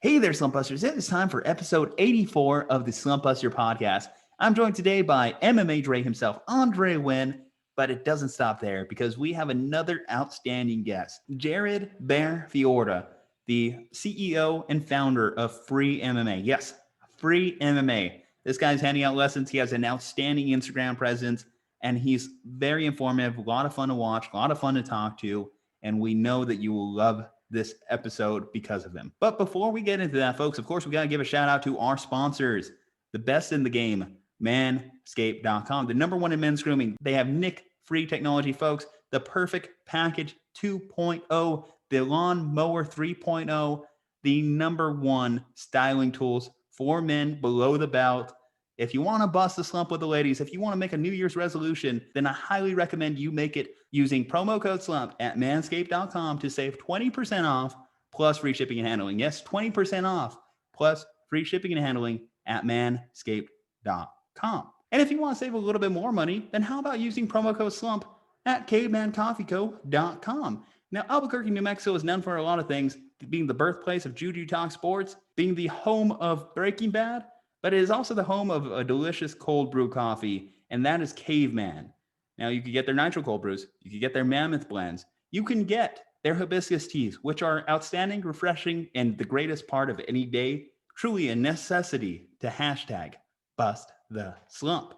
Hey there, Slumpbusters. It is time for episode 84 of the Slumpbuster Podcast. I'm joined today by MMA Dre himself, Andre Wynn, but it doesn't stop there because we have another outstanding guest, Jared Bear Fiorda, the CEO and founder of Free MMA. Yes, Free MMA. This guy's handing out lessons. He has an outstanding Instagram presence, and he's very informative, a lot of fun to watch, a lot of fun to talk to, and we know that you will love this episode because of him. But before we get into that, folks, of course, we got to give a shout out to our sponsors, the best in the game, manscaped.com, the number one in men's grooming. They have nick-free technology, folks, the perfect package 2.0, the lawnmower 3.0, the number one styling tools for men below the belt. If you want to bust the slump with the ladies, if you want to make a New Year's resolution, then I highly recommend you make it using promo code SLUMP at manscaped.com to save 20% off plus free shipping and handling. Yes, 20% off plus free shipping and handling at manscaped.com. And if you want to save a little bit more money, then how about using promo code SLUMP at cavemancoffeeco.com. Now, Albuquerque, New Mexico is known for a lot of things, being the birthplace of Juju Talk Sports, being the home of Breaking Bad, but it is also the home of a delicious cold brew coffee, and that is Caveman. Now, you can get their nitro cold brews. You can get their mammoth blends. You can get their hibiscus teas, which are outstanding, refreshing, and the greatest part of any day. Truly a necessity to hashtag bust the slump.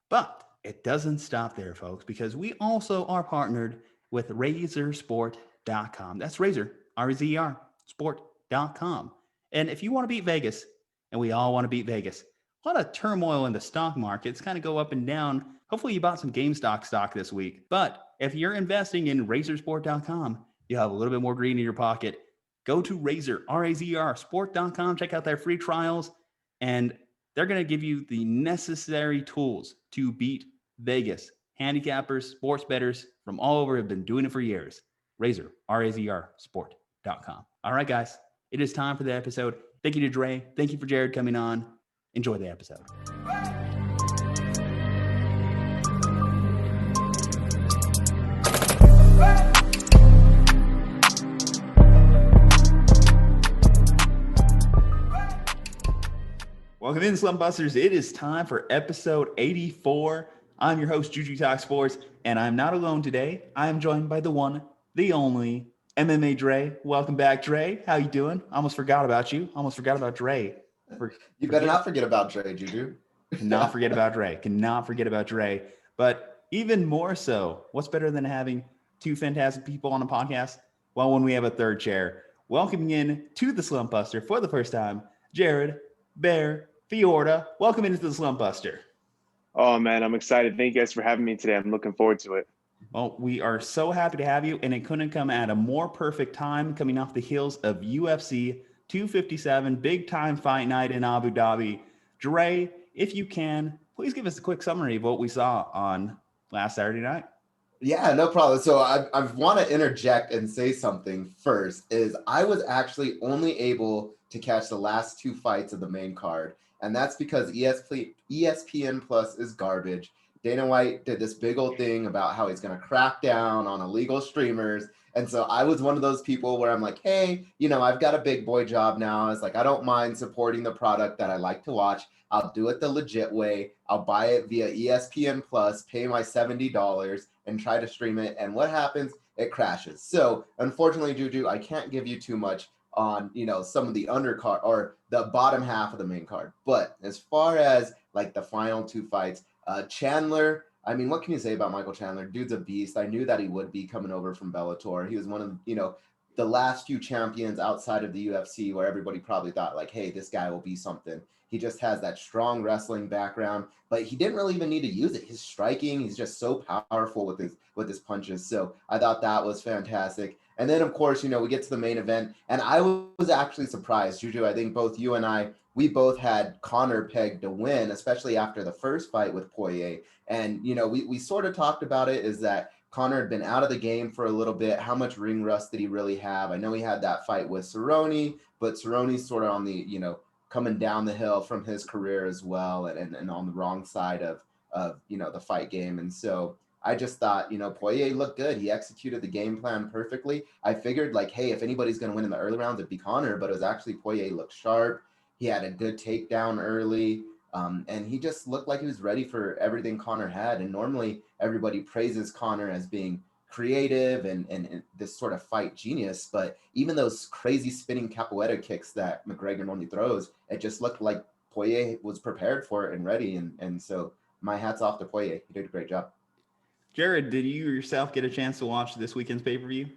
But it doesn't stop there, folks, because we also are partnered with razorsport.com. That's Razor, R-Z-E-R, sport.com. And if you want to beat Vegas, and we all want to beat Vegas, a lot of turmoil in the stock markets kind of go up and down. Hopefully you bought some GameStop stock this week. But if you're investing in razorsport.com, you have a little bit more green in your pocket. Go to Razor, R-A-Z-R, sport.com. Check out their free trials. And they're going to give you the necessary tools to beat Vegas. Handicappers, sports bettors from all over have been doing it for years. Razor, R-A-Z-R, sport.com. All right, guys, it is time for the episode. Thank you to Dre. Thank you for Jared coming on. Enjoy the episode. Welcome in, Slumpbusters. It is time for episode 84. I'm your host, Juju Talk Sports, and I'm not alone today. I am joined by the one, the only, MMA Dre. Welcome back, Dre. How you doing? Almost forgot about you. Almost forgot about Dre. You better not forget about Dre, Juju. Cannot forget about Dre. Cannot forget about Dre. But even more so, what's better than having two fantastic people on a podcast? Well, when we have a third chair. Welcoming in to the Slumpbuster for the first time, Jared Bear Fiorda. Welcome into the Slumpbuster. Oh, man, I'm excited. Thank you guys for having me today. I'm looking forward to it. Well, we are so happy to have you, and it couldn't come at a more perfect time coming off the heels of UFC 257, big-time fight night in Abu Dhabi. Dre, if you can, please give us a quick summary of what we saw on last Saturday night. Yeah, no problem. So I want to interject and say something first, is I was actually only able to catch the last two fights of the main card, and that's because ESPN Plus is garbage. Dana White did this big old thing about how he's going to crack down on illegal streamers. And so I was one of those people where I'm like, hey, I've got a big boy job now. It's like, I don't mind supporting the product that I like to watch. I'll do it the legit way. I'll buy it via ESPN Plus, pay my $70 and try to stream it. And what happens? It crashes. So unfortunately, Juju, I can't give you too much on, some of the undercard or the bottom half of the main card. But as far as like the final two fights, Chandler, I mean, what can you say about Michael Chandler? Dude's a beast. I knew that he would be coming over from Bellator. He was one of, the last few champions outside of the UFC where everybody probably thought like, hey, this guy will be something. He just has that strong wrestling background, but he didn't really even need to use it. His striking, he's just so powerful with his punches. So I thought that was fantastic. And then, of course, we get to the main event, and I was actually surprised, Juju. I think both you and I, we both had Conor pegged to win, especially after the first fight with Poirier. And, we sort of talked about it, is that Conor had been out of the game for a little bit. How much ring rust did he really have? I know he had that fight with Cerrone, but Cerrone's sort of on the, coming down the hill from his career as well, and on the wrong side of the fight game. And so I just thought, Poirier looked good. He executed the game plan perfectly. I figured like, hey, if anybody's going to win in the early rounds, it'd be Conor, but it was actually Poirier looked sharp. He had a good takedown early. And he just looked like he was ready for everything Conor had. And normally everybody praises Conor as being creative and this sort of fight genius. But even those crazy spinning capoeira kicks that McGregor normally throws, it just looked like Poirier was prepared for it and ready. And so my hat's off to Poirier. He did a great job. Jared, did you yourself get a chance to watch this weekend's pay-per-view?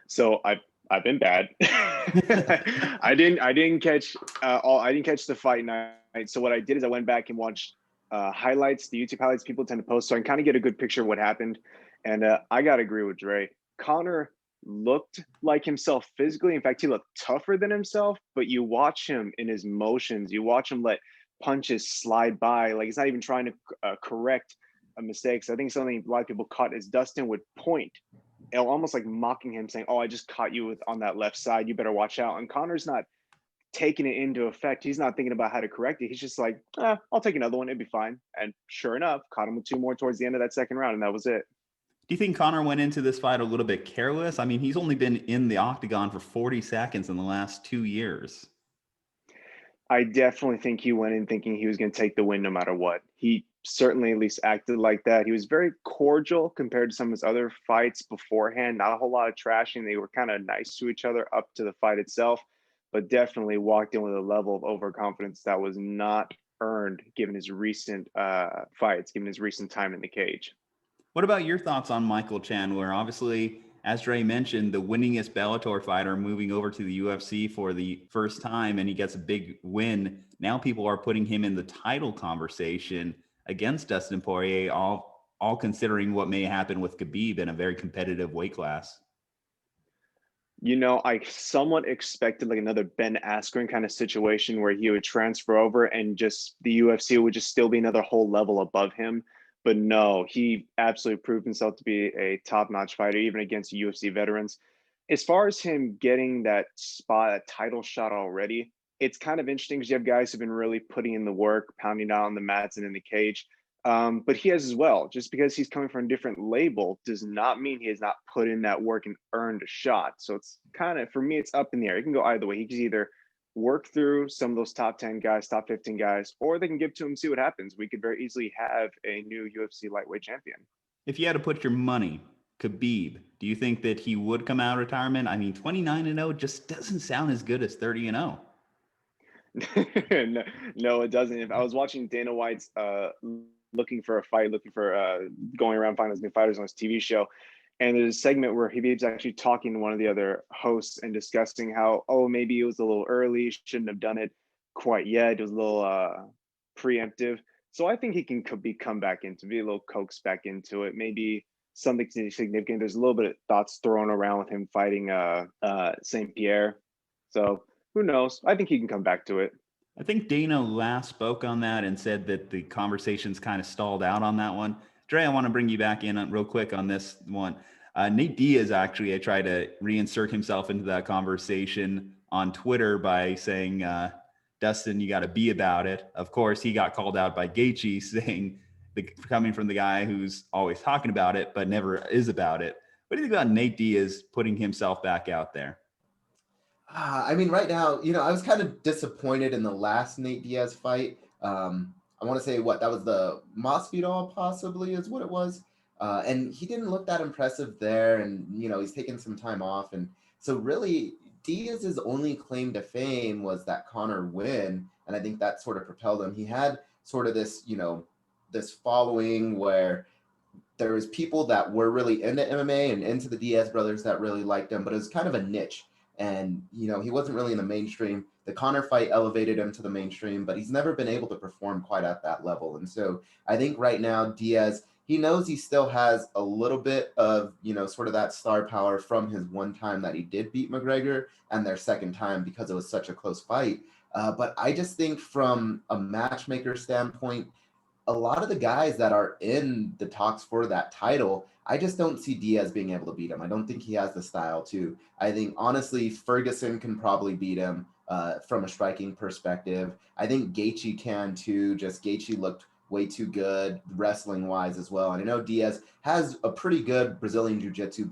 So I've been bad. I didn't catch the fight night. So what I did is I went back and watched highlights, the YouTube highlights people tend to post, so I can kind of get a good picture of what happened. And I gotta agree with Dre. Conor looked like himself physically. In fact, he looked tougher than himself. But you watch him in his motions. You watch him let punches slide by. Like he's not even trying to correct a mistake. So I think something a lot of people caught is Dustin would point, almost like mocking him, saying, "Oh, I just caught you on that left side. You better watch out." And Conor's not taking it into effect. He's not thinking about how to correct it. He's just like, I'll take another one. It'd be fine. And sure enough, caught him with 2 more towards the end of that second round, and that was it. Do you think Conor went into this fight a little bit careless? I mean, he's only been in the octagon for 40 seconds in the last 2 years. I definitely think he went in thinking he was going to take the win no matter what. He certainly at least acted like that. He was very cordial compared to some of his other fights beforehand. Not a whole lot of trashing. They were kind of nice to each other up to the fight itself, but definitely walked in with a level of overconfidence that was not earned given his recent fights, given his recent time in the cage. What about your thoughts on Michael Chandler? Obviously, as Dre mentioned, the winningest Bellator fighter moving over to the UFC for the first time, and he gets a big win. Now people are putting him in the title conversation against Dustin Poirier, all considering what may happen with Khabib in a very competitive weight class. I somewhat expected like another Ben Askren kind of situation where he would transfer over and just the UFC would just still be another whole level above him. But no, he absolutely proved himself to be a top-notch fighter, even against UFC veterans. As far as him getting that spot, a title shot already, it's kind of interesting because you have guys who've been really putting in the work, pounding out on the mats and in the cage. But he has as well. Just because he's coming from a different label does not mean he has not put in that work and earned a shot. So it's kind of, for me, it's up in the air. It can go either way. He can either work through some of those top 10 guys, top 15 guys, or they can give to him, see what happens. We could very easily have a new UFC lightweight champion. If you had to put your money, Khabib, do you think that he would come out of retirement? I mean, 29-0 just doesn't sound as good as 30-0. No, it doesn't. If I was watching Dana White's looking for a fight, looking for going around finding those new fighters on his TV show, and there's a segment where Khabib's actually talking to one of the other hosts and discussing how, maybe it was a little early, shouldn't have done it quite yet. It was a little preemptive. So I think he can come back into, be a little coaxed back into it. Maybe something significant. There's a little bit of thoughts thrown around with him fighting St. Pierre. So who knows? I think he can come back to it. I think Dana last spoke on that and said that the conversation's kind of stalled out on that one. Dre, I want to bring you back in real quick on this one. Nate Diaz actually, I tried to reinsert himself into that conversation on Twitter by saying, Dustin, you got to be about it. Of course, he got called out by Gaethje saying, coming from the guy who's always talking about it, but never is about it. What do you think about Nate Diaz putting himself back out there? I mean, right now, I was kind of disappointed in the last Nate Diaz fight. I want to say that was the Masvidal possibly is what it was. And he didn't look that impressive there. And, he's taking some time off. And so really Diaz's only claim to fame was that Conor win. And I think that sort of propelled him. He had sort of this, this following where there was people that were really into MMA and into the Diaz brothers that really liked him, but it was kind of a niche. And, he wasn't really in the mainstream. The Conor fight elevated him to the mainstream, but he's never been able to perform quite at that level. And so I think right now, Diaz, he knows he still has a little bit of, sort of that star power from his one time that he did beat McGregor and their second time because it was such a close fight. But I just think from a matchmaker standpoint, a lot of the guys that are in the talks for that title, I just don't see Diaz being able to beat him. I don't think he has the style to. I think, honestly, Ferguson can probably beat him from a striking perspective. I think Gaethje can too. Just Gaethje looked way too good wrestling wise as well. And I know Diaz has a pretty good Brazilian jiu-jitsu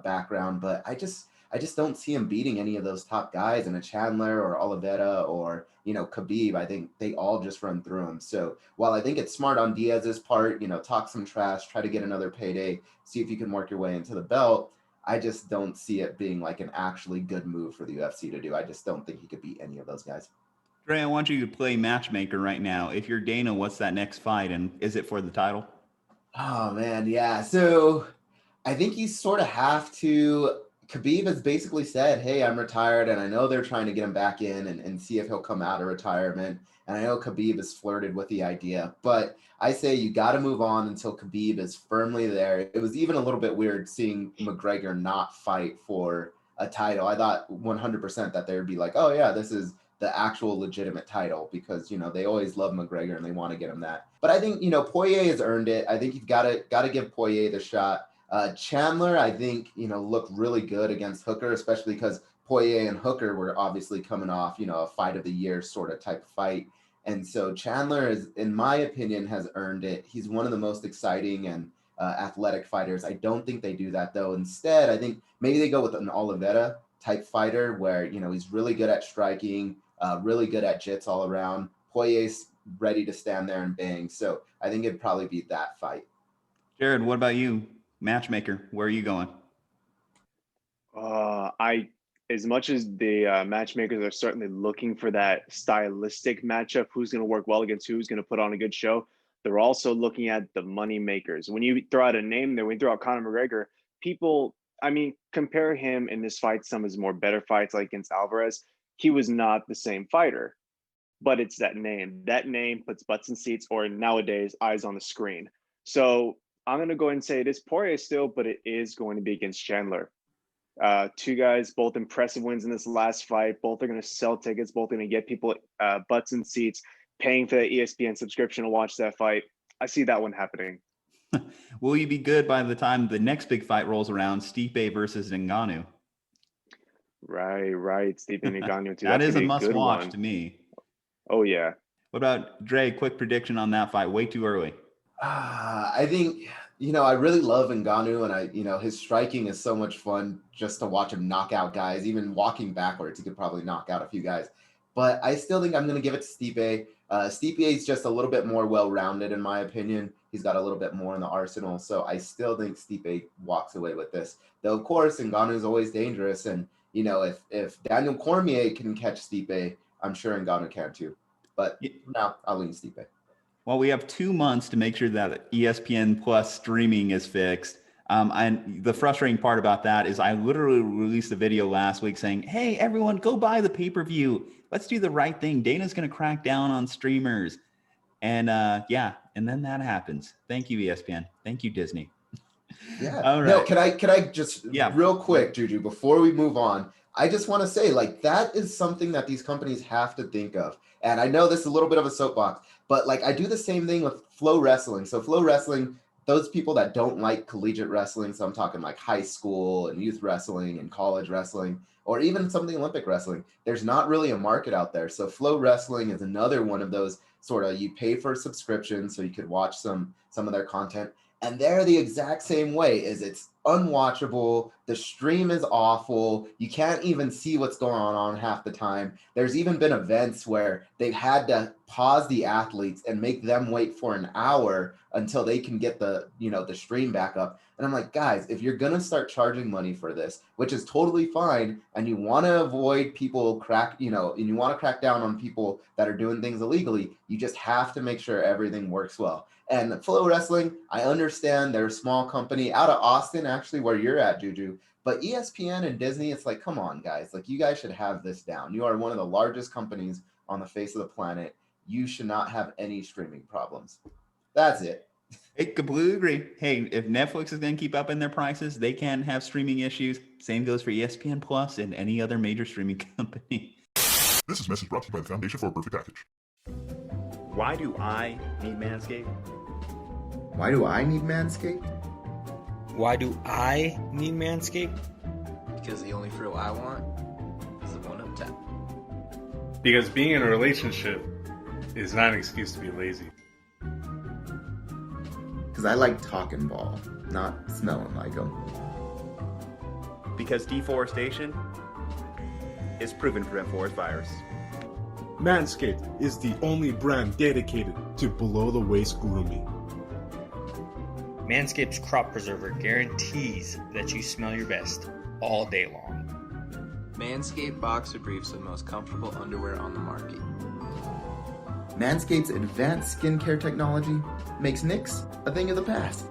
background, but I just don't see him beating any of those top guys, and a Chandler or Oliveira or, Khabib. I think they all just run through him. So while I think it's smart on Diaz's part, talk some trash, try to get another payday, see if you can work your way into the belt, I just don't see it being like an actually good move for the UFC to do. I just don't think he could beat any of those guys. Dre, I want you to play matchmaker right now. If you're Dana, what's that next fight, and is it for the title? Oh, man, yeah. So I think you sort of have to. Khabib has basically said, hey, I'm retired, and I know they're trying to get him back in and see if he'll come out of retirement. And I know Khabib has flirted with the idea, but I say you got to move on until Khabib is firmly there. It was even a little bit weird seeing McGregor not fight for a title. I thought 100% that they would be like, oh, yeah, this is the actual legitimate title, because, they always love McGregor and they want to get him that. But I think, Poirier has earned it. I think you've got to give Poirier the shot. Chandler, I think, looked really good against Hooker, especially because Poirier and Hooker were obviously coming off, a fight of the year sort of type of fight. And so Chandler is, in my opinion, has earned it. He's one of the most exciting and athletic fighters. I don't think they do that, though. Instead, I think maybe they go with an Oliveira type fighter where, he's really good at striking, really good at jits all around. Poirier's ready to stand there and bang. So I think it'd probably be that fight. Jared, what about you? Matchmaker, where are you going? As much as the matchmakers are certainly looking for that stylistic matchup, who's going to work well against who's going to put on a good show, they're also looking at the money makers. When you throw out a name there, when you throw out Conor McGregor, people, compare him in this fight, some of his more better fights like against Alvarez. He was not the same fighter, but it's that name. That name puts butts in seats, or nowadays, eyes on the screen. So I'm going to go ahead and say it is Poirier still, but it is going to be against Chandler. Two guys, both impressive wins in this last fight. Both are going to sell tickets. Both are going to get people butts in seats, paying for that ESPN subscription to watch that fight. I see that one happening. Will you be good by the time the next big fight rolls around, Stipe versus Ngannou? Right. Stipe Ngannou, too. That is a must-watch to me. Oh, yeah. What about Dre? Quick prediction on that fight. Way too early. I think, I really love Ngannou, and his striking is so much fun just to watch him knock out guys. Even walking backwards, he could probably knock out a few guys. But I still think I'm going to give it to Stipe. Stipe is just a little bit more well-rounded, in my opinion. He's got a little bit more in the arsenal. So I still think Stipe walks away with this. Though, of course, Ngannou is always dangerous. And, if Daniel Cormier can catch Stipe, I'm sure Ngannou can too. But for now, I'll lean Stipe. Well, we have 2 months to make sure that ESPN Plus streaming is fixed. And the frustrating part about that is I literally released a video last week saying, hey, everyone, go buy the pay-per-view. Let's do the right thing. Dana's going to crack down on streamers. And and then that happens. Thank you, ESPN. Thank you, Disney. Yeah. All right. No, can I just real quick, Juju, before we move on, I just want to say, that is something that these companies have to think of. And I know this is a little bit of a soapbox, but I do the same thing with Flow Wrestling. So Flow Wrestling, those people that don't like collegiate wrestling, so I'm talking like high school and youth wrestling and college wrestling, or even some of the Olympic wrestling, there's not really a market out there. So Flow Wrestling is another one of those sort of, you pay for a subscription so you could watch some of their content. And they're the exact same way. It's unwatchable. The stream is awful. You can't even see what's going on half the time. There's even been events where they've had to pause the athletes and make them wait for an hour until they can get the stream back up. And I'm like, guys, if you're going to start charging money for this, which is totally fine, and you want to avoid people and you want to crack down on people that are doing things illegally, you just have to make sure everything works well. And Flow Wrestling, I understand they're a small company out of Austin, actually, where you're at, Juju. But ESPN and Disney, it's like, come on, guys. You guys should have this down. You are one of the largest companies on the face of the planet. You should not have any streaming problems. That's it. I completely agree. Hey, if Netflix is going to keep up in their prices, they can have streaming issues. Same goes for ESPN Plus and any other major streaming company. This is a message brought to you by the Foundation for a Perfect Package. Why do I need Manscaped? Why do I need Manscaped? Why do I need Manscaped? Because the only frill I want is the one up top. Because being in a relationship is not an excuse to be lazy. Because I like talking ball, not smelling like them. Because deforestation is proven to prevent forest fires. Manscaped is the only brand dedicated to below-the-waist grooming. Manscaped's Crop Preserver guarantees that you smell your best all day long. Manscaped Boxer Briefs are the most comfortable underwear on the market. Manscaped's advanced skincare technology makes nicks a thing of the past.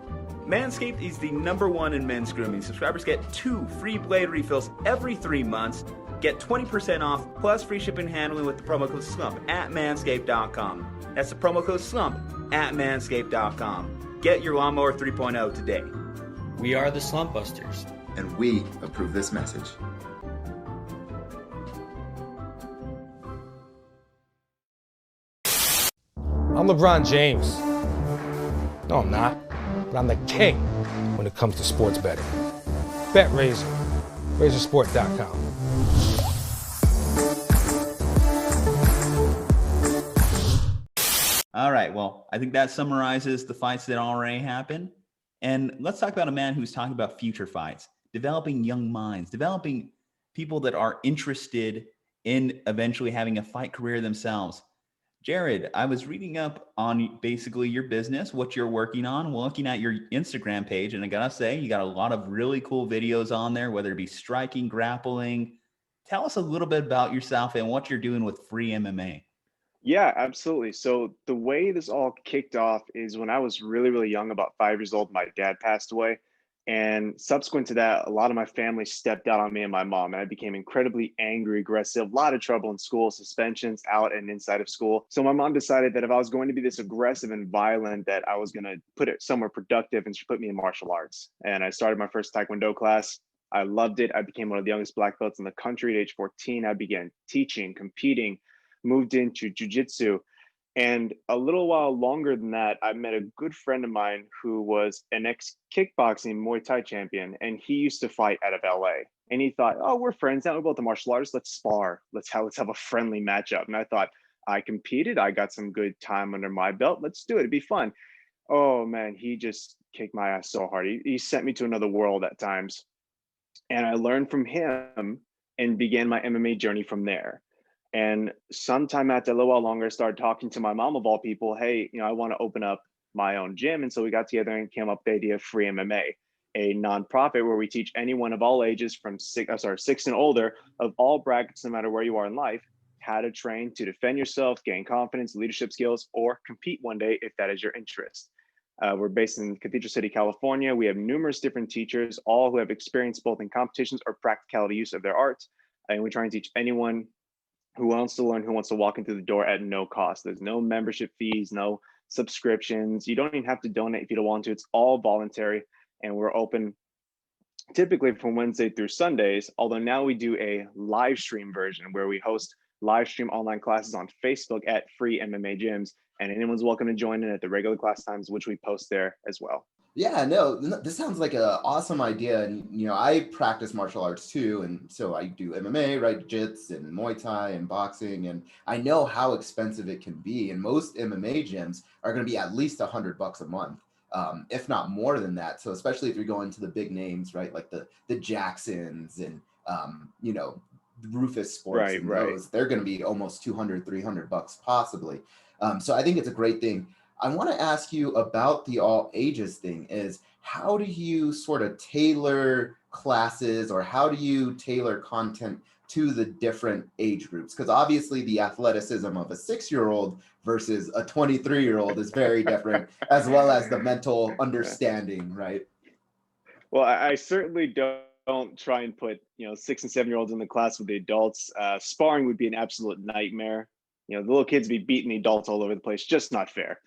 Manscaped is the #1 in men's grooming. Subscribers get 2 free blade refills every 3 months. Get 20% off plus free shipping and handling with the promo code SLUMP at manscaped.com. That's the promo code SLUMP at manscaped.com. Get your lawnmower 3.0 today. We are the Slumpbusters. And we approve this message. I'm LeBron James. No, I'm not. But I'm the king when it comes to sports betting. Bet Razor. RazorSport.com. All right, well, I think that summarizes the fights that already happened. And let's talk about a man who's talking about future fights, developing young minds, developing people that are interested in eventually having a fight career themselves. Jared, I was reading up on basically your business, what you're working on, looking at your Instagram page, and I gotta say, you got a lot of really cool videos on there, whether it be striking, grappling. Tell us a little bit about yourself and what you're doing with Free MMA. Yeah, absolutely. So the way this all kicked off is when I was really, really young, about 5 years old, my dad passed away. And subsequent to that, a lot of my family stepped out on me and my mom, and I became incredibly angry, aggressive, a lot of trouble in school, suspensions out and inside of school. So my mom decided that if I was going to be this aggressive and violent, that I was going to put it somewhere productive, and she put me in martial arts. And I started my first Taekwondo class. I loved it. I became one of the youngest black belts in the country at age 14. I began teaching, competing, moved into jujitsu. And a little while longer than that, I met a good friend of mine who was an ex-kickboxing Muay Thai champion, and he used to fight out of LA. And he thought, oh, we're friends now. We're both the martial artists. Let's spar. Let's have a friendly matchup. And I thought, I competed. I got some good time under my belt. Let's do it. It'd be fun. Oh, man, he just kicked my ass so hard. He sent me to another world at times. And I learned from him and began my MMA journey from there. And sometime after a little while longer, I started talking to my mom of all people. Hey, I want to open up my own gym. And so we got together and came up with the idea of Free MMA, a nonprofit where we teach anyone of all ages from 6 and older, of all brackets, no matter where you are in life, how to train to defend yourself, gain confidence, leadership skills, or compete one day if that is your interest. We're based in Cathedral City, California. We have numerous different teachers, all who have experience both in competitions or practicality use of their art. And we try and teach anyone who wants to learn, who wants to walk into the door at no cost. There's no membership fees, no subscriptions. You don't even have to donate if you don't want to. It's all voluntary. And we're open typically from Wednesday through Sundays, although now we do a live stream version where we host live stream online classes on Facebook at Free MMA Gyms. And anyone's welcome to join in at the regular class times, which we post there as well. Yeah, no, this sounds like an awesome idea. And, I practice martial arts too. And so I do MMA, right? Jiu-jitsu and Muay Thai and boxing. And I know how expensive it can be. And most MMA gyms are going to be at least $100 a month, if not more than that. So especially if you're going to the big names, right? Like the Jacksons and, Rufus Sports and those, they're going to be almost $200-$300 possibly. So I think it's a great thing. I want to ask you about the all ages thing. Is how do you sort of tailor classes, or how do you tailor content to the different age groups? Because obviously the athleticism of a 6-year-old versus a 23-year-old is very different, as well as the mental understanding, right? Well, I certainly don't try and put 6 and 7-year-olds in the class with the adults. Sparring would be an absolute nightmare. The little kids be beating the adults all over the place. Just not fair.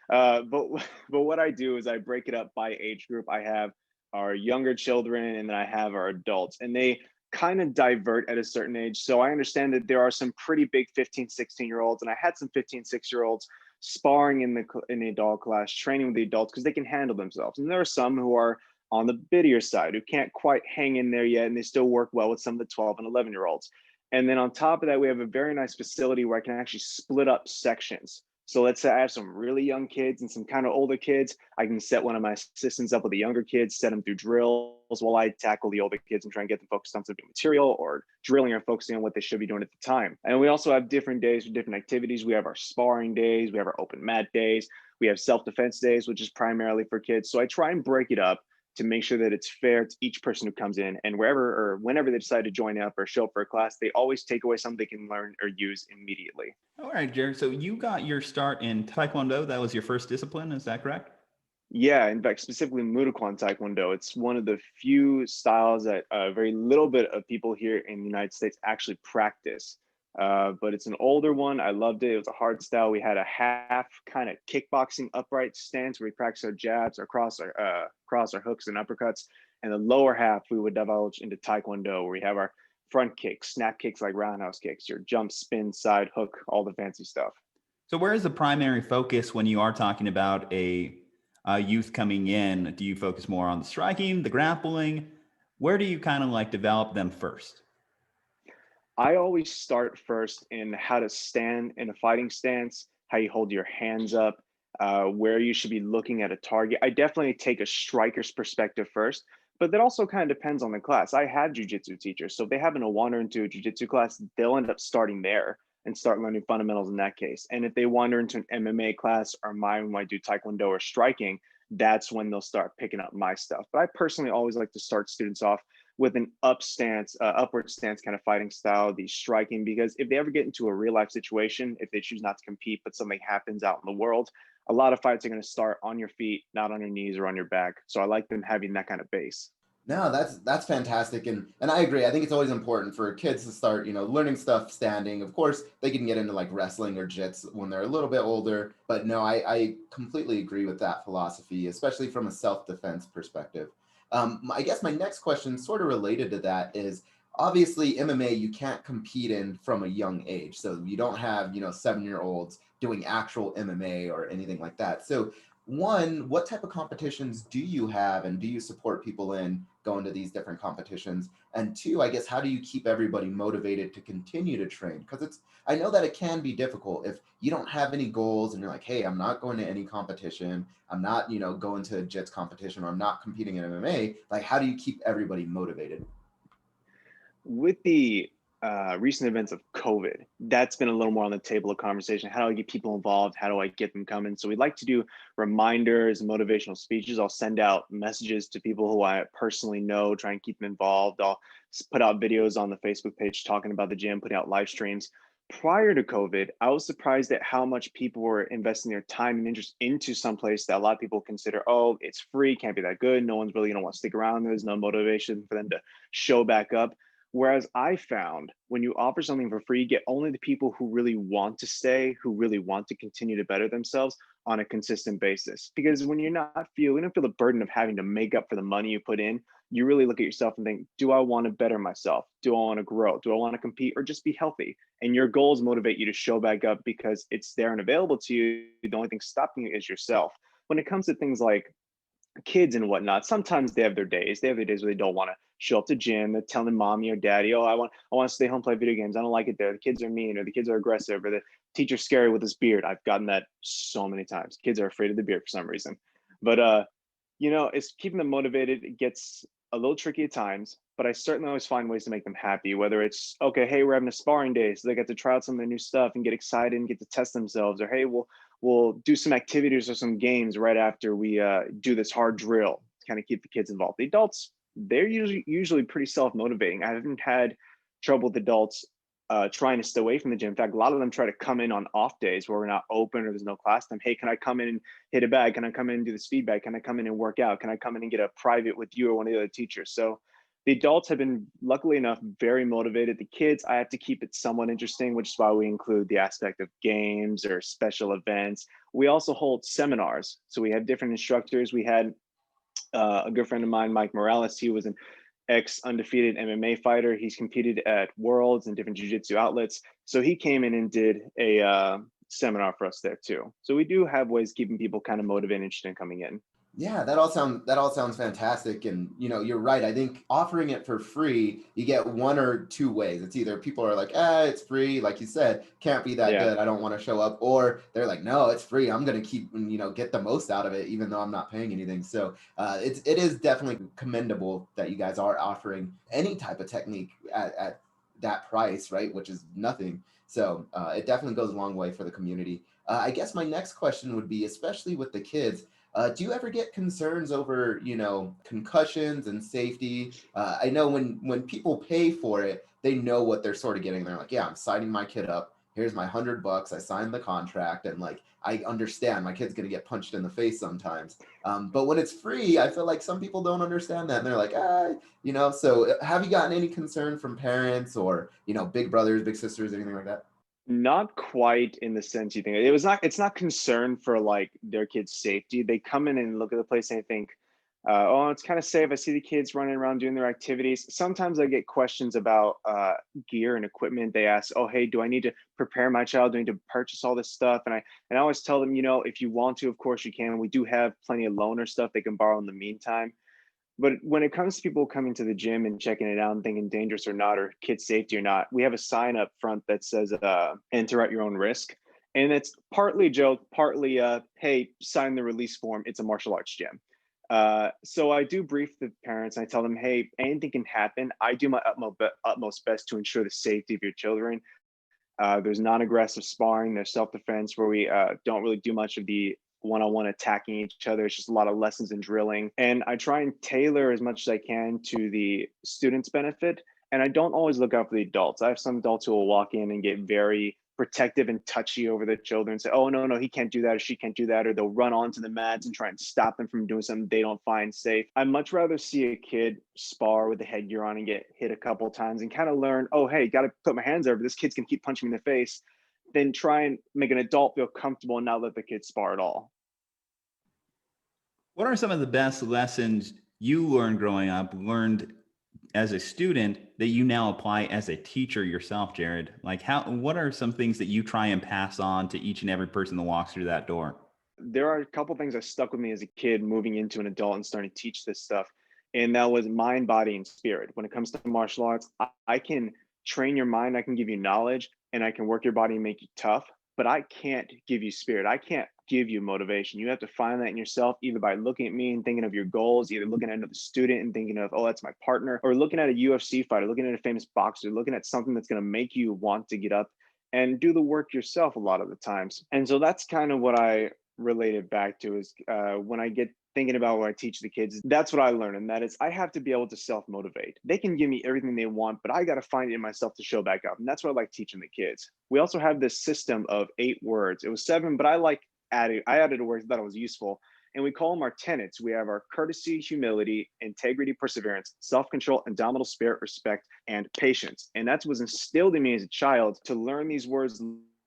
But what I do is I break it up by age group. I have our younger children, and then I have our adults, and they kind of divert at a certain age. So I understand that there are some pretty big 15, 16-year-olds, and I had some 15, 6-year-olds sparring in the adult class, training with the adults because they can handle themselves. And there are some who are on the bittier side who can't quite hang in there yet, and they still work well with some of the 12 and 11-year-olds. And then on top of that, we have a very nice facility where I can actually split up sections. So let's say I have some really young kids and some kind of older kids. I can set one of my assistants up with the younger kids, set them through drills while I tackle the older kids and try and get them focused on some new material or drilling or focusing on what they should be doing at the time. And we also have different days for different activities. We have our sparring days, we have our open mat days, we have self-defense days, which is primarily for kids. So I try and break it up to make sure that it's fair to each person who comes in, and wherever or whenever they decide to join up or show up for a class, they always take away something they can learn or use immediately. All right, Jared. So you got your start in Taekwondo. That was your first discipline. Is that correct? Yeah, in fact, specifically Muay Taekwondo. It's one of the few styles that very little bit of people here in the United States actually practice. But it's an older one. I loved it. It was a hard style. We had a half kind of kickboxing upright stance where we practice our jabs, our cross our hooks and uppercuts. And the lower half, we would divulge into Taekwondo, where we have our front kicks, snap kicks like roundhouse kicks, your jump, spin, side hook, all the fancy stuff. So where is the primary focus when you are talking about a youth coming in? Do you focus more on the striking, the grappling? Where do you kind of like develop them first? I always start first in how to stand in a fighting stance, how you hold your hands up, where you should be looking at a target. I definitely take a striker's perspective first, but that also kind of depends on the class. I have jujitsu teachers, so if they happen to wander into a jujitsu class, they'll end up starting there and start learning fundamentals in that case. And if they wander into an MMA class or mine when I do Taekwondo or striking, that's when they'll start picking up my stuff. But I personally always like to start students off with an upward stance kind of fighting style, the striking, because if they ever get into a real life situation, if they choose not to compete, but something happens out in the world, a lot of fights are going to start on your feet, not on your knees or on your back. So I like them having that kind of base. No, that's fantastic, and I agree. I think it's always important for kids to start, learning stuff standing. Of course, they can get into like wrestling or jits when they're a little bit older, but no, I completely agree with that philosophy, especially from a self-defense perspective. I guess my next question, sort of related to that, is obviously MMA you can't compete in from a young age, so you don't have 7-year-olds doing actual MMA or anything like that. So one, what type of competitions do you have, and do you support people in going to these different competitions? And two, I guess, how do you keep everybody motivated to continue to train? Because I know that it can be difficult if you don't have any goals and you're like, hey, I'm not going to any competition, I'm not, going to a jits competition, or I'm not competing in MMA. Like, how do you keep everybody motivated? With the recent events of COVID, that's been a little more on the table of conversation. How do I get people involved? How do I get them coming? So we'd like to do reminders, motivational speeches. I'll send out messages to people who I personally know, try and keep them involved. I'll put out videos on the Facebook page talking about the gym, putting out live streams. Prior to COVID, I was surprised at how much people were investing their time and interest into some place that a lot of people consider, oh, it's free, can't be that good. No one's really going to want to stick around. There's no motivation for them to show back up. Whereas I found when you offer something for free, you get only the people who really want to stay, who really want to continue to better themselves on a consistent basis. Because when you don't feel the burden of having to make up for the money you put in, you really look at yourself and think, do I want to better myself? Do I want to grow? Do I want to compete, or just be healthy? And your goals motivate you to show back up because it's there and available to you. The only thing stopping you is yourself. When it comes to things like kids and whatnot, sometimes they have their days. They have their days where they don't want to show up to gym. They're telling mommy or daddy, oh, I want to stay home, play video games. I don't like it there. The kids are mean, or the kids are aggressive, or the teacher's scary with his beard. I've gotten that so many times. Kids are afraid of the beard for some reason. But it's keeping them motivated. It gets a little tricky at times, but I certainly always find ways to make them happy. Whether it's, okay, hey, we're having a sparring day, so they get to try out some of their new stuff and get excited and get to test themselves, or hey, we'll do some activities or some games right after we do this hard drill to kind of keep the kids involved. The adults, they're usually pretty self-motivating. I haven't had trouble with adults trying to stay away from the gym. In fact, a lot of them try to come in on off days where we're not open or there's no class time. Hey, can I come in and hit a bag? Can I come in and do the speed bag? Can I come in and work out? Can I come in and get a private with you or one of the other teachers? So the adults have been, luckily enough, very motivated. The kids, I have to keep it somewhat interesting, which is why we include the aspect of games or special events. We also hold seminars. So we have different instructors. We had a good friend of mine, Mike Morales. He was an ex-undefeated MMA fighter. He's competed at Worlds and different jiu-jitsu outlets. So he came in and did a seminar for us there too. So we do have ways of keeping people kind of motivated and interested in coming in. Yeah, that all sounds fantastic. And you're right. I think offering it for free, you get one or two ways. It's either people are like, it's free, like you said, can't be that Yeah. good, I don't want to show up, or they're like, no, it's free, I'm gonna keep get the most out of it, even though I'm not paying anything. So it is definitely commendable that you guys are offering any type of technique at that price, right? Which is nothing. So it definitely goes a long way for the community. I guess my next question would be, especially with the kids, do you ever get concerns over, concussions and safety? I know when people pay for it, they know what they're sort of getting. They're like, yeah, I'm signing my kid up. Here's my $100. I signed the contract, and like I understand my kid's gonna get punched in the face sometimes. But when it's free, I feel like some people don't understand that, and they're like, So have you gotten any concern from parents or big brothers, big sisters, anything like that? Not quite in the sense you think. It's not concern for like their kids' safety. They come in and look at the place and they think, oh, it's kind of safe. I see the kids running around doing their activities. Sometimes I get questions about gear and equipment. They ask, oh, hey, do I need to prepare my child? Do I need to purchase all this stuff? And I always tell them, if you want to, of course you can. We do have plenty of loaner stuff they can borrow in the meantime. But when it comes to people coming to the gym and checking it out and thinking dangerous or not, or kid safety or not, we have a sign up front that says enter at your own risk. And it's partly a joke, partly, hey, sign the release form. It's a martial arts gym. So I do brief the parents. And I tell them, hey, anything can happen. I do my utmost best to ensure the safety of your children. There's non-aggressive sparring. There's self-defense where we don't really do much of the one-on-one attacking each other. It's just a lot of lessons and drilling. And I try and tailor as much as I can to the students' benefit. And I don't always look out for the adults. I have some adults who will walk in and get very protective and touchy over the children and say, oh, no, he can't do that, or she can't do that, or they'll run onto the mats and try and stop them from doing something they don't find safe. I'd much rather see a kid spar with the headgear on and get hit a couple of times and kind of learn, oh, hey, got to put my hands over. This kid's going to keep punching me in the face. Then try and make an adult feel comfortable and not let the kid spar at all. What are some of the best lessons you learned as a student that you now apply as a teacher yourself, Jared? Like what are some things that you try and pass on to each and every person that walks through that door? There are a couple things that stuck with me as a kid moving into an adult and starting to teach this stuff. And that was mind, body, and spirit. When it comes to martial arts, I can train your mind, I can give you knowledge, and I can work your body and make you tough, but I can't give you spirit. I can't give you motivation. You have to find that in yourself, either by looking at me and thinking of your goals, either looking at another student and thinking of, oh, that's my partner, or looking at a UFC fighter, looking at a famous boxer, looking at something that's going to make you want to get up and do the work yourself a lot of the times. And so that's kind of what I related back to is when I get thinking about what I teach the kids, that's what I learned. And that is I have to be able to self-motivate. They can give me everything they want, but I got to find it in myself to show back up. And that's what I like teaching the kids. We also have this system of 8 words. It was 7, but I added a word that was useful. And we call them our tenets. We have our courtesy, humility, integrity, perseverance, self-control, indomitable spirit, respect, and patience. And that was instilled in me as a child to learn these words,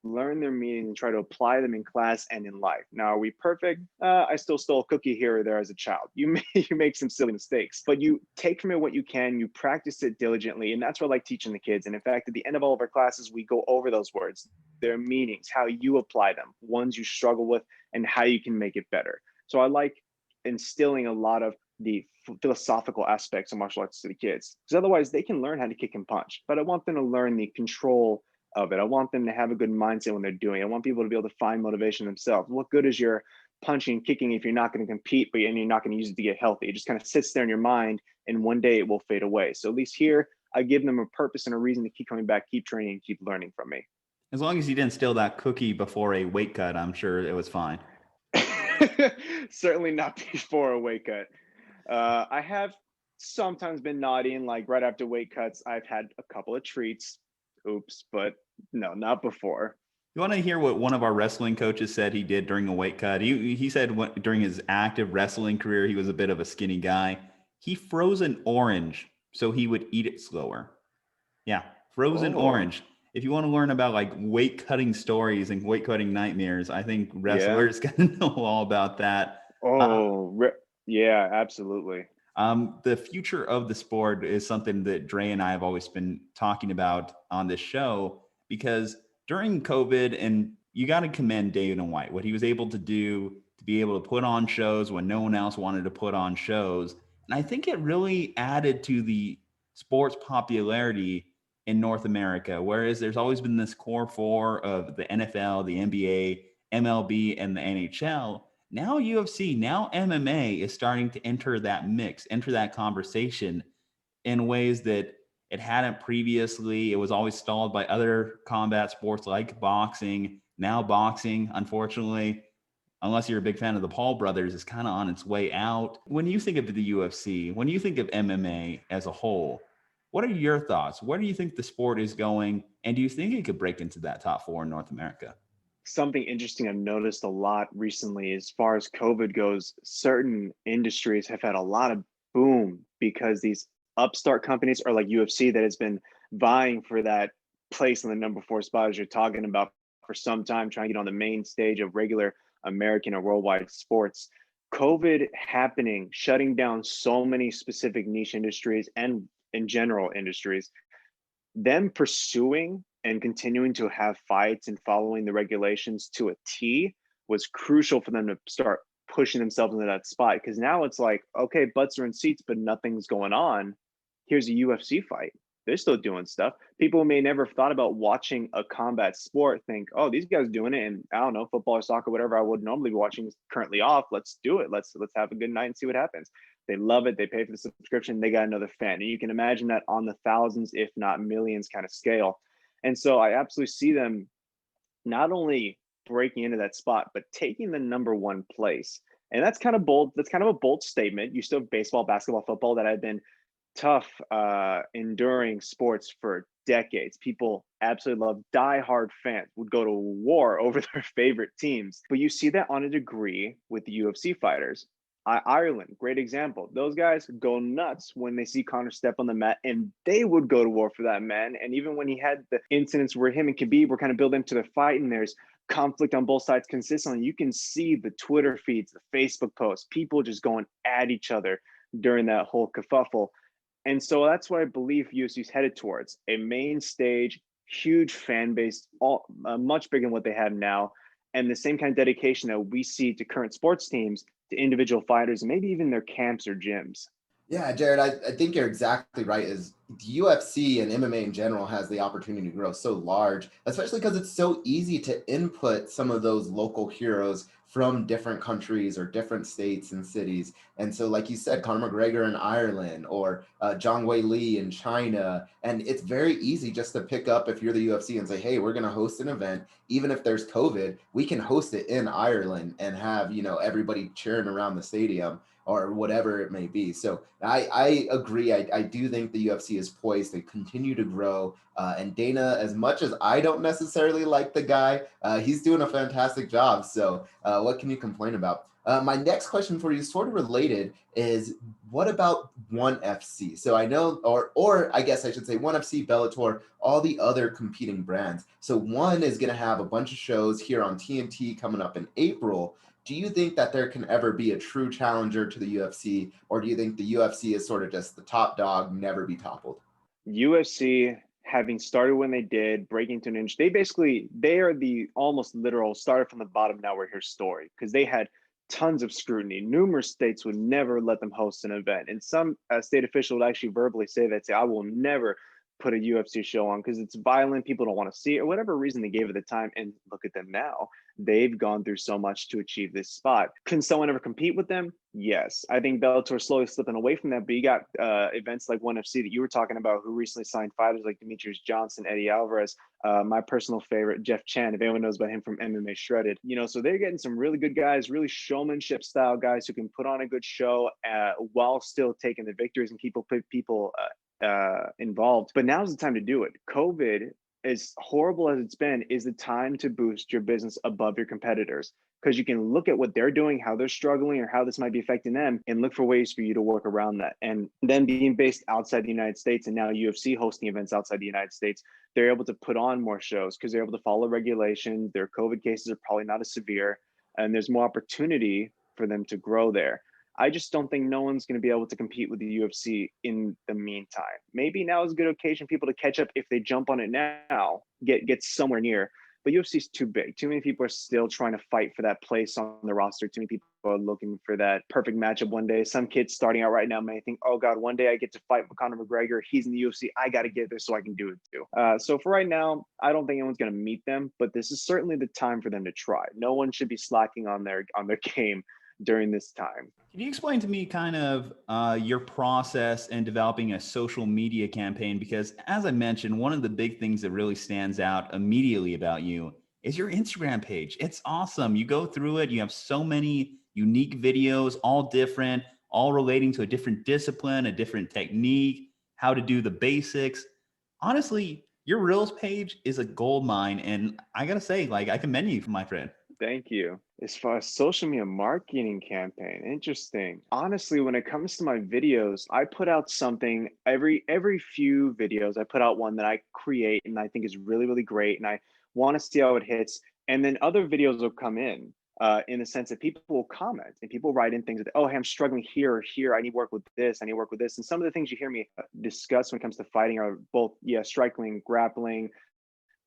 learn their meaning, and try to apply them in class and in life. Now, are we perfect? I still stole a cookie here or there as a child. You make some silly mistakes, but you take from it what you can, you practice it diligently, and that's what I like teaching the kids. And in fact, at the end of all of our classes, we go over those words, their meanings, how you apply them, ones you struggle with, and how you can make it better. So I like instilling a lot of the philosophical aspects of martial arts to the kids, because otherwise they can learn how to kick and punch, but I want them to learn the control of it. I want them to have a good mindset when they're doing it. I want people to be able to find motivation themselves. What good is your punching and kicking if you're not going to compete, and you're not going to use it to get healthy? It just kind of sits there in your mind, and one day it will fade away. So at least here, I give them a purpose and a reason to keep coming back, keep training, and keep learning from me. As long as you didn't steal that cookie before a weight cut, I'm sure it was fine. Certainly not before a weight cut. I have sometimes been naughty, and like right after weight cuts, I've had a couple of treats. Oops, but no, not before. You want to hear what one of our wrestling coaches said he did during a weight cut? He said during his active wrestling career, he was a bit of a skinny guy. He froze an orange so he would eat it slower. Yeah, frozen orange. If you want to learn about like weight cutting stories and weight cutting nightmares, I think wrestlers got to know all about that. Yeah, absolutely. The future of the sport is something that Dre and I have always been talking about on this show, because during COVID, and you got to commend David and White, what he was able to do to be able to put on shows when no one else wanted to put on shows. And I think it really added to the sports popularity in North America, whereas there's always been this core four of the NFL, the NBA, MLB, and the NHL. Now UFC, now MMA is starting to enter that mix, enter that conversation in ways that it hadn't previously. It was always stalled by other combat sports like boxing. Now boxing, unfortunately, unless you're a big fan of the Paul brothers, is kind of on its way out. When you think of the UFC, when you think of MMA as a whole, what are your thoughts? Where do you think the sport is going? And do you think it could break into that top four in North America? Something interesting I've noticed a lot recently as far as COVID goes, certain industries have had a lot of boom because these upstart companies are like UFC that has been vying for that place in the number 4 spot as you're talking about for some time, trying to get on the main stage of regular American or worldwide sports. COVID happening, shutting down so many specific niche industries and in general industries, them pursuing and continuing to have fights and following the regulations to a T was crucial for them to start pushing themselves into that spot. Because now it's like, okay, butts are in seats, but nothing's going on. Here's a UFC fight. They're still doing stuff. People may never have thought about watching a combat sport think, oh, these guys are doing it. And I don't know, football or soccer, whatever I would normally be watching is currently off. Let's do it. Let's have a good night and see what happens. They love it. They pay for the subscription. They got another fan. And you can imagine that on the thousands, if not millions kind of scale. And so I absolutely see them not only breaking into that spot, but taking the number 1 place. And that's kind of bold. That's kind of a bold statement. You still have baseball, basketball, football that have been tough, enduring sports for decades. People absolutely love, diehard fans would go to war over their favorite teams. But you see that on a degree with the UFC fighters. Ireland, great example. Those guys go nuts when they see Conor step on the mat, and they would go to war for that man. And even when he had the incidents where him and Khabib were kind of building to the fight, and there's conflict on both sides consistently, you can see the Twitter feeds, the Facebook posts, people just going at each other during that whole kerfuffle. And so that's what I believe UFC is headed towards: a main stage, huge fan base, much bigger than what they have now, and the same kind of dedication that we see to current sports teams, to individual fighters, and maybe even their camps or gyms. Yeah, Jared, I think you're exactly right. Is the UFC and MMA in general has the opportunity to grow so large, especially because it's so easy to input some of those local heroes from different countries or different states and cities. And so, like you said, Conor McGregor in Ireland, or Zhang Wei Li in China. And it's very easy just to pick up, if you're the UFC, and say, hey, we're going to host an event. Even if there's COVID, we can host it in Ireland and have, everybody cheering around the stadium, or whatever it may be. So I agree. I do think the UFC is poised to continue to grow. And Dana, as much as I don't necessarily like the guy, he's doing a fantastic job. So what can you complain about? My next question for you, sort of related, is what about ONE FC? So I know, or I guess I should say ONE FC, Bellator, all the other competing brands. So ONE is going to have a bunch of shows here on TNT coming up in April. Do you think that there can ever be a true challenger to the UFC, or do you think the UFC is sort of just the top dog, never be toppled? UFC, having started when they did, breaking to an inch, they are the almost literal started from the bottom, now we're here story, because they had tons of scrutiny. Numerous states would never let them host an event, and some state official would actually verbally say, I will never put a UFC show on because it's violent, people don't want to see it, or whatever reason they gave at the time. And look at them now. They've gone through so much to achieve this spot. Can someone ever compete with them? Yes. I think Bellator is slowly slipping away from that, but you got events like ONE FC that you were talking about, who recently signed fighters like Demetrius Johnson, Eddie Alvarez, my personal favorite, Jeff Chan, if anyone knows about him from MMA Shredded. So they're getting some really good guys, really showmanship style guys who can put on a good show while still taking the victories and keep people involved. But now's the time to do it. COVID, as horrible as it's been, is the time to boost your business above your competitors, because you can look at what they're doing, how they're struggling, or how this might be affecting them, and look for ways for you to work around that. And then being based outside the United States, and now UFC hosting events outside the United States, they're able to put on more shows because they're able to follow regulations. Their COVID cases are probably not as severe, and there's more opportunity for them to grow there. I just don't think no one's going to be able to compete with the UFC in the meantime. Maybe now is a good occasion for people to catch up if they jump on it now, get somewhere near. but UFC is too big. Too many people are still trying to fight for that place on the roster. Too many people are looking for that perfect matchup one day. Some kids starting out right now may think, oh God, one day I get to fight with Conor McGregor. He's in the UFC. I got to get there so I can do it too. So for right now, I don't think anyone's going to meet them, but this is certainly the time for them to try. No one should be slacking on their game during this time. Can you explain to me kind of your process in developing a social media campaign? Because as I mentioned, one of the big things that really stands out immediately about you is your Instagram page. It's awesome. You go through it. You have so many unique videos, all different, all relating to a different discipline, a different technique, how to do the basics. Honestly, your Reels page is a gold mine. And I got to say, like, I commend you, my friend. Thank you. As far as social media marketing campaign, interesting. Honestly, when it comes to my videos, I put out something every few videos. I put out one that I create and I think is really, really great. And I want to see how it hits. And then other videos will come in the sense that people will comment and people write in things that, oh, hey, I'm struggling here or here. I need work with this. I need work with this. And some of the things you hear me discuss when it comes to fighting are both, striking, grappling,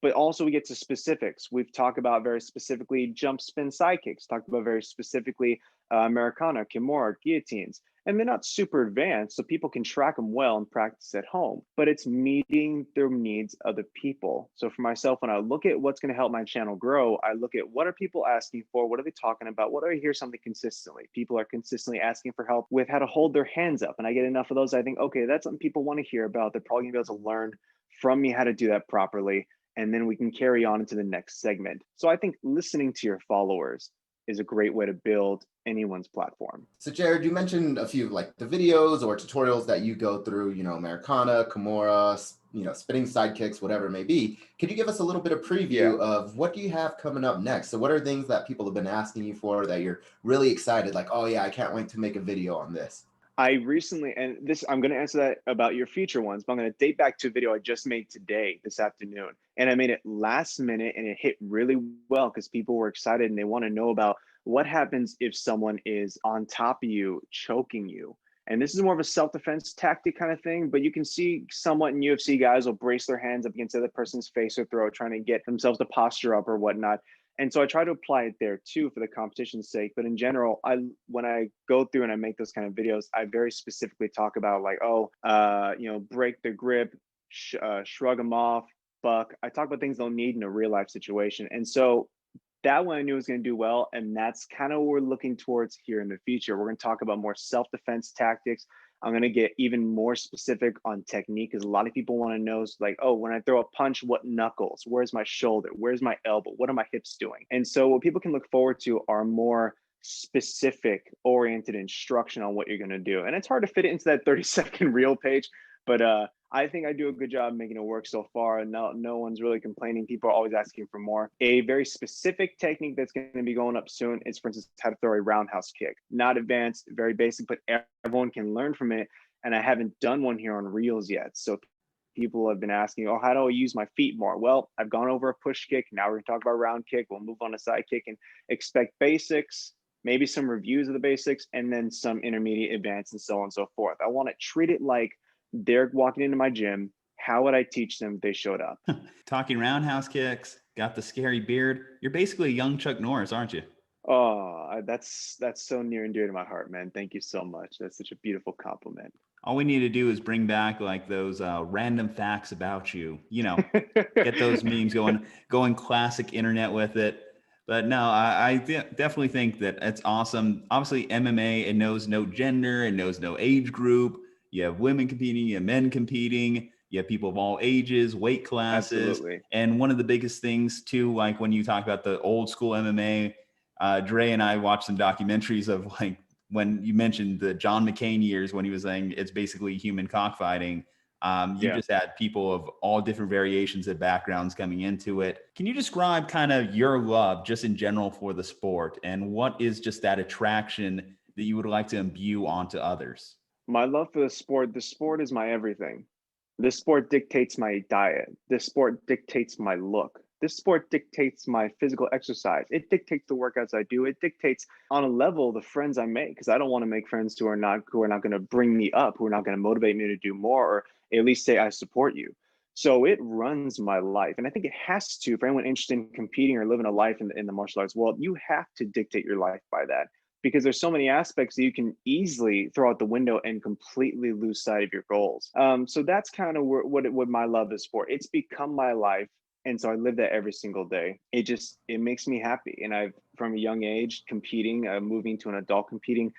but also we get to specifics. We've talked about very specifically jump spin side kicks, talked about very specifically Americana, Kimura, guillotines, and they're not super advanced, so people can track them well and practice at home, but it's meeting the needs of the people. So for myself, when I look at what's gonna help my channel grow, I look at what are people asking for? What are they talking about? What do I hear something consistently? People are consistently asking for help with how to hold their hands up. And I get enough of those. I think, okay, that's something people wanna hear about. They're probably gonna be able to learn from me how to do that properly. And then we can carry on into the next segment. So I think listening to your followers is a great way to build anyone's platform. So Jared, you mentioned a few like the videos or tutorials that you go through, Americana, Kimura, spinning side kicks, whatever it may be. Could you give us a little bit of preview of what do you have coming up next? So what are things that people have been asking you for that you're really excited, like, oh yeah, I can't wait to make a video on this? I recently, and this, I'm going to answer that about your future ones, but I'm going to date back to a video I just made today, this afternoon. And I made it last minute and it hit really well because people were excited and they want to know about what happens if someone is on top of you, choking you. And this is more of a self-defense tactic kind of thing, but you can see somewhat in UFC guys will brace their hands up against the other person's face or throat, trying to get themselves to posture up or whatnot. And so I try to apply it there too for the competition's sake. But in general, when I go through and I make those kind of videos, I very specifically talk about like, break the grip, shrug them off, buck. I talk about things they'll need in a real life situation. And so that one I knew was going to do well. And that's kind of what we're looking towards here in the future. We're going to talk about more self-defense tactics. I'm going to get even more specific on technique because a lot of people want to know, like, oh, when I throw a punch, what knuckles? Where's my shoulder? Where's my elbow? What are my hips doing? And so what people can look forward to are more specific oriented instruction on what you're going to do. And it's hard to fit it into that 30-second reel page, but I think I do a good job making it work so far. And no one's really complaining. People are always asking for more. A very specific technique that's going to be going up soon is, for instance, how to throw a roundhouse kick. Not advanced, very basic, but everyone can learn from it. And I haven't done one here on Reels yet. So people have been asking, oh, how do I use my feet more? Well, I've gone over a push kick. Now we're going to talk about round kick. We'll move on to side kick and expect basics, maybe some reviews of the basics, and then some intermediate, advanced, and so on and so forth. I want to treat it like they're walking into my gym. How would I teach them if they showed up? Talking roundhouse kicks, got the scary beard. You're basically a young Chuck Norris, aren't you? Oh, that's so near and dear to my heart, man. Thank you so much. That's such a beautiful compliment. All we need to do is bring back like those random facts about you, get those memes going classic internet with it. But no, I definitely think that it's awesome. Obviously, MMA, it knows no gender, it knows no age group. You have women competing, you have men competing, you have people of all ages, weight classes. Absolutely. And one of the biggest things too, like when you talk about the old school MMA, Dre and I watched some documentaries of like when you mentioned the John McCain years when he was saying it's basically human cockfighting. Just had people of all different variations of backgrounds coming into it. Can you describe kind of your love just in general for the sport and what is just that attraction that you would like to imbue onto others? My love for the sport is my everything. This sport dictates my diet. This sport dictates my look. This sport dictates my physical exercise. It dictates the workouts I do. It dictates on a level the friends I make, because I don't want to make friends who are not going to bring me up, who are not going to motivate me to do more, or at least say I support you. So it runs my life. And I think it has to, for anyone interested in competing or living a life in the martial arts world, you have to dictate your life by that, because there's so many aspects that you can easily throw out the window and completely lose sight of your goals. So that's kind of what my love is for. It's become my life. And so I live that every single day. It makes me happy. And I've, from a young age, competing, moving to an adult competing,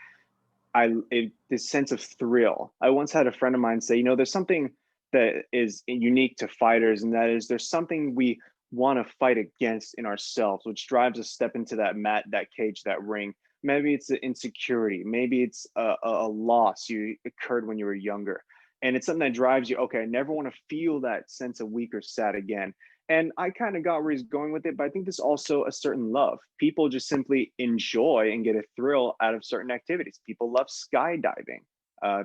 this sense of thrill. I once had a friend of mine say, there's something that is unique to fighters, and that is there's something we want to fight against in ourselves, which drives us step into that mat, that cage, that ring. Maybe it's an insecurity. Maybe it's a loss you occurred when you were younger. And it's something that drives you, okay, I never want to feel that sense of weak or sad again. And I kind of got where he's going with it, but I think there's also a certain love. People just simply enjoy and get a thrill out of certain activities. People love skydiving.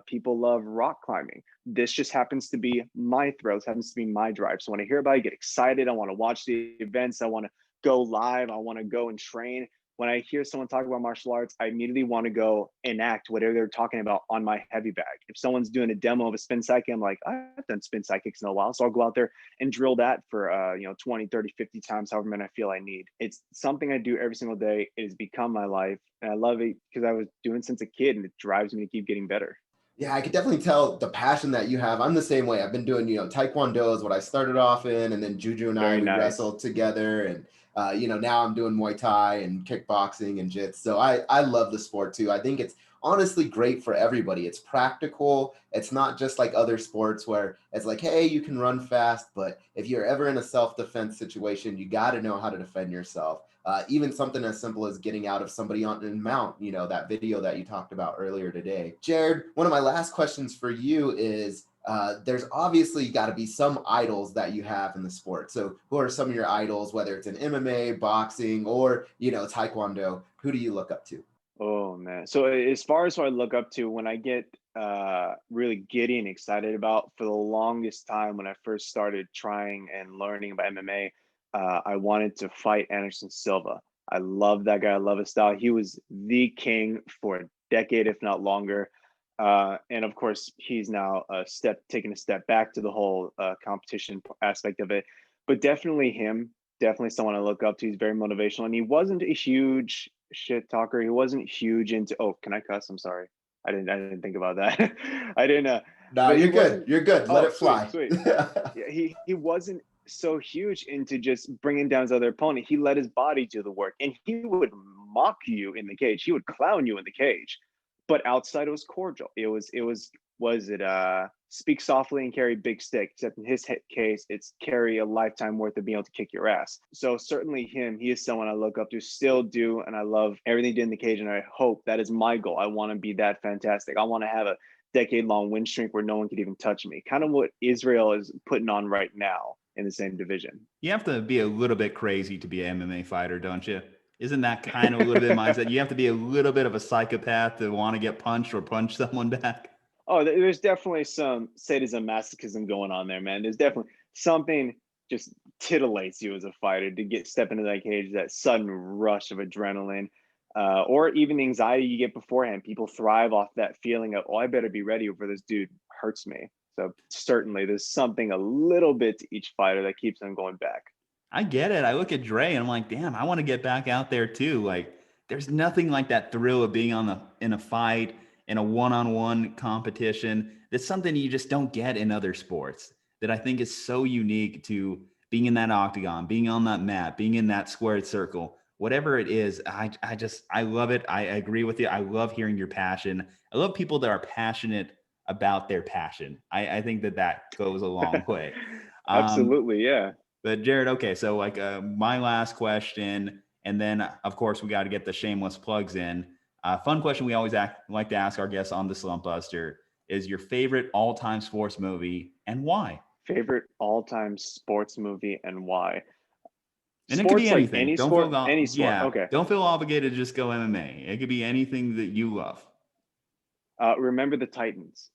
People love rock climbing. This just happens to be my thrill. This happens to be my drive. So when I hear about it, I get excited. I want to watch the events. I want to go live. I want to go and train. When I hear someone talk about martial arts, I immediately want to go enact whatever they're talking about on my heavy bag. If someone's doing a demo of a spin cycle, I'm like, I've done spin cyclics in a while. So I'll go out there and drill that for 20, 30, 50 times, however many I feel I need. It's something I do every single day. It has become my life. And I love it because I was doing it since a kid, and it drives me to keep getting better. Yeah, I could definitely tell the passion that you have. I'm the same way. I've been doing, Taekwondo is what I started off in, and then Juju and we wrestled together, and now I'm doing Muay Thai and kickboxing and jits. So I love the sport too. I think it's honestly great for everybody. It's practical. It's not just like other sports where it's like, hey, you can run fast, but if you're ever in a self-defense situation, you got to know how to defend yourself. Even something as simple as getting out of somebody on a mount, that video that you talked about earlier today. Jared, one of my last questions for you is, there's obviously got to be some idols that you have in the sport. So who are some of your idols, whether it's in MMA, boxing, or, Taekwondo? Who do you look up to? Oh, man. So as far as who I look up to, when I get really giddy and excited about, for the longest time when I first started trying and learning about MMA, I wanted to fight Anderson Silva. I love that guy. I love his style. He was the king for a decade, if not longer. And of course, he's now taking a step back to the whole competition aspect of it. But definitely him, definitely someone I look up to. He's very motivational. And he wasn't a huge shit talker. He wasn't huge into, can I cuss? I'm sorry. I didn't think about that. I didn't. No, you're good. You're good. Let it fly. Sweet. Yeah, he wasn't so huge into just bringing down his other opponent. He let his body do the work, and he would mock you in the cage. He would clown you in the cage, but outside it was cordial. It was speak softly and carry big stick, except in his case, it's carry a lifetime worth of being able to kick your ass. So certainly him, he is someone I look up to, still do, and I love everything he did in the cage, and I hope that is my goal. I want to be that fantastic. I want to have a decade-long win streak where no one could even touch me. Kind of what Israel is putting on right now in the same division. You have to be a little bit crazy to be an MMA fighter, don't you? Isn't that kind of a little bit of mindset? You have to be a little bit of a psychopath to want to get punched or punch someone back. Oh, there's definitely some sadism, masochism going on there, man. There's definitely something just titillates you as a fighter to step into that cage, that sudden rush of adrenaline, or even the anxiety you get beforehand. People thrive off that feeling of, I better be ready for this dude hurts me. So certainly there's something a little bit to each fighter that keeps them going back. I get it. I look at Dre and I'm like, damn, I want to get back out there too. Like, there's nothing like that thrill of being in a fight, in a one-on-one competition. It's something you just don't get in other sports that I think is so unique to being in that octagon, being on that mat, being in that squared circle, whatever it is. I love it. I agree with you. I love hearing your passion. I love people that are passionate about their passion. I think that goes a long way. Absolutely. Yeah. But Jared, okay. So my last question, and then of course we got to get the shameless plugs in. Fun question we always like to ask our guests on the Slumpbuster is your favorite all-time sports movie and why? Favorite all-time sports movie and why? And it could be anything. Any sport. Yeah, okay. Don't feel obligated to just go MMA. It could be anything that you love. Remember the Titans.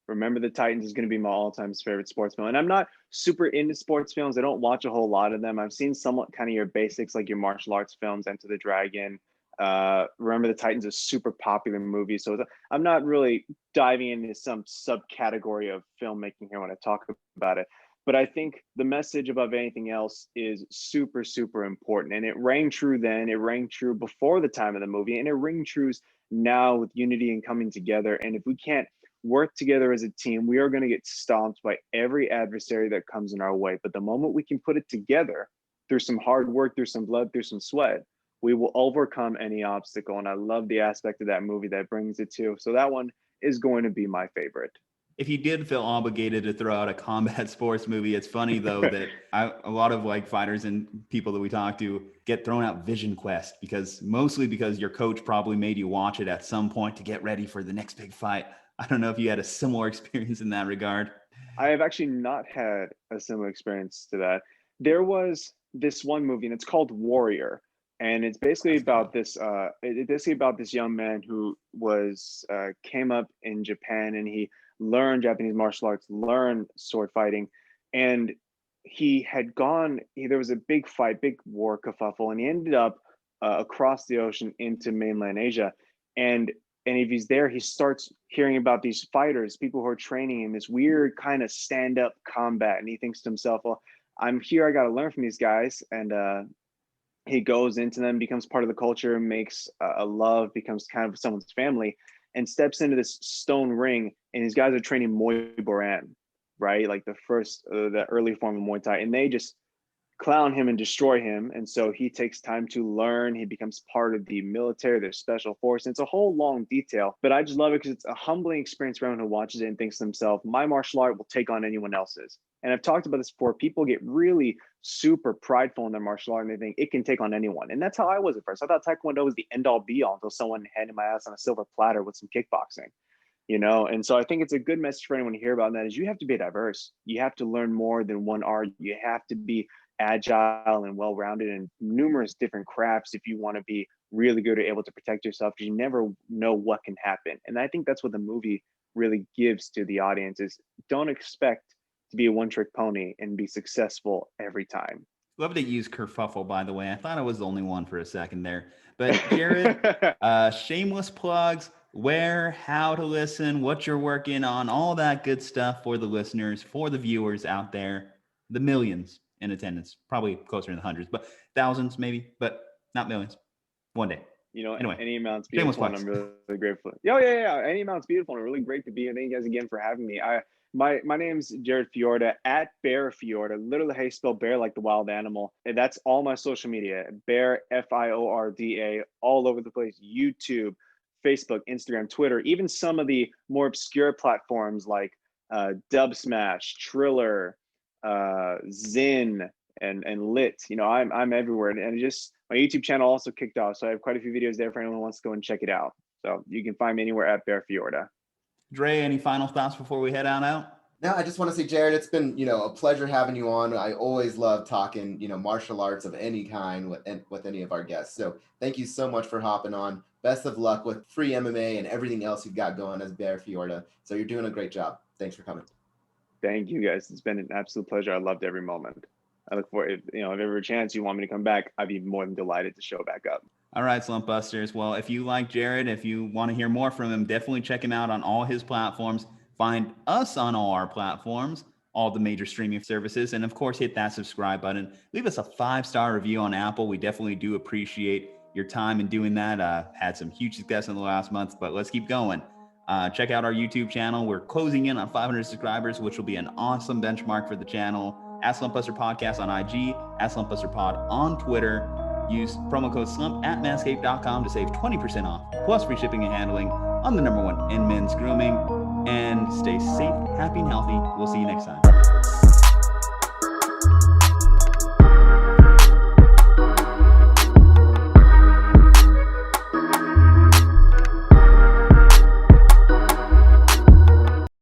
Remember the Titans is going to be my all-time favorite sports film. And I'm not super into sports films. I don't watch a whole lot of them. I've seen somewhat kind of your basics, like your martial arts films, Enter the Dragon. Remember the Titans is a super popular movie. So I'm not really diving into some subcategory of filmmaking here when I talk about it. But I think the message above anything else is super, super important. And it rang true then, it rang true before the time of the movie, and it rang true now with unity and coming together. And if we can't work together as a team, we are going to get stomped by every adversary that comes in our way. But the moment we can put it together through some hard work, through some blood, through some sweat, we will overcome any obstacle. And I love the aspect of that movie that brings it to. So that one is going to be my favorite. If you did feel obligated to throw out a combat sports movie, it's funny though that a lot of like fighters and people that we talk to get thrown out Vision Quest mostly because your coach probably made you watch it at some point to get ready for the next big fight. I don't know if you had a similar experience in that regard. I have actually not had a similar experience to that. There was this one movie, and it's called Warrior, and it's basically about this. It's basically about this young man who came up in Japan, and he learned Japanese martial arts, learned sword fighting, and he had gone. There was a big fight, big war kerfuffle, and he ended up across the ocean into mainland Asia, and if he's there, he starts hearing about these fighters, people who are training in this weird kind of stand-up combat. And he thinks to himself, well, I'm here, I got to learn from these guys. And he goes into them, becomes part of the culture, makes a love, becomes kind of someone's family, and steps into this stone ring. And these guys are training Muay Boran, right? Like the early form of Muay Thai. And they just clown him and destroy him. And so he takes time to learn. He becomes part of the military, their special force. And it's a whole long detail, but I just love it because it's a humbling experience for everyone who watches it and thinks to themselves, my martial art will take on anyone else's. And I've talked about this before. People get really super prideful in their martial art and they think it can take on anyone. And that's how I was at first. I thought Taekwondo was the end all be all until someone handed my ass on a silver platter with some kickboxing. And so I think it's a good message for anyone to hear about, and that is you have to be diverse. You have to learn more than one art. You have to be agile and well-rounded in numerous different crafts if you want to be really good or able to protect yourself, because you never know what can happen. And I think that's what the movie really gives to the audience is don't expect to be a one-trick pony and be successful every time. Love to use kerfuffle, by the way. I thought I was the only one for a second there. But Jared, shameless plugs, where, how to listen, what you're working on, all that good stuff for the listeners, for the viewers out there, the millions in attendance, probably closer to the hundreds, but thousands maybe, but not millions. One day. Anyway, any amount's beautiful, and I'm really grateful. Yeah. Any amount's beautiful, and really great to be here. Thank you guys again for having me. My name's Jared Fiorda, at Bear Fiorda, literally how you spell bear, like the wild animal. And that's all my social media, Bear, Fiorda, all over the place, YouTube, Facebook, Instagram, Twitter, even some of the more obscure platforms like Dub Smash, Triller, Zin, and Lit. I'm everywhere, and just my YouTube channel also kicked off, so I have quite a few videos there for anyone who wants to go and check it out. So you can find me anywhere at Bear Fiorda. Dre, any final thoughts before we head on out? No, I just want to say, Jared, it's been, a pleasure having you on. I always love talking, martial arts of any kind with any of our guests. So thank you so much for hopping on. Best of luck with Free MMA and everything else you've got going as Bear Fiorda. So you're doing a great job. Thanks for coming. Thank you, guys. It's been an absolute pleasure. I loved every moment. I look forward, if ever a chance you want me to come back, I'd be more than delighted to show back up. All right, Slumpbusters. Well, if you like Jared, if you want to hear more from him, definitely check him out on all his platforms. Find us on all our platforms, all the major streaming services, and of course, hit that subscribe button. Leave us a 5-star review on Apple. We definitely do appreciate your time in doing that. Had some huge success in the last month, but let's keep going. Check out our YouTube channel. We're closing in on 500 subscribers, which will be an awesome benchmark for the channel. At Slumpbuster Podcast on IG, at Slumpbuster Pod on Twitter. Use promo code SLUMP at manscaped.com to save 20% off, plus free shipping and handling on the #1 in men's grooming. And stay safe, happy, and healthy. We'll see you next time.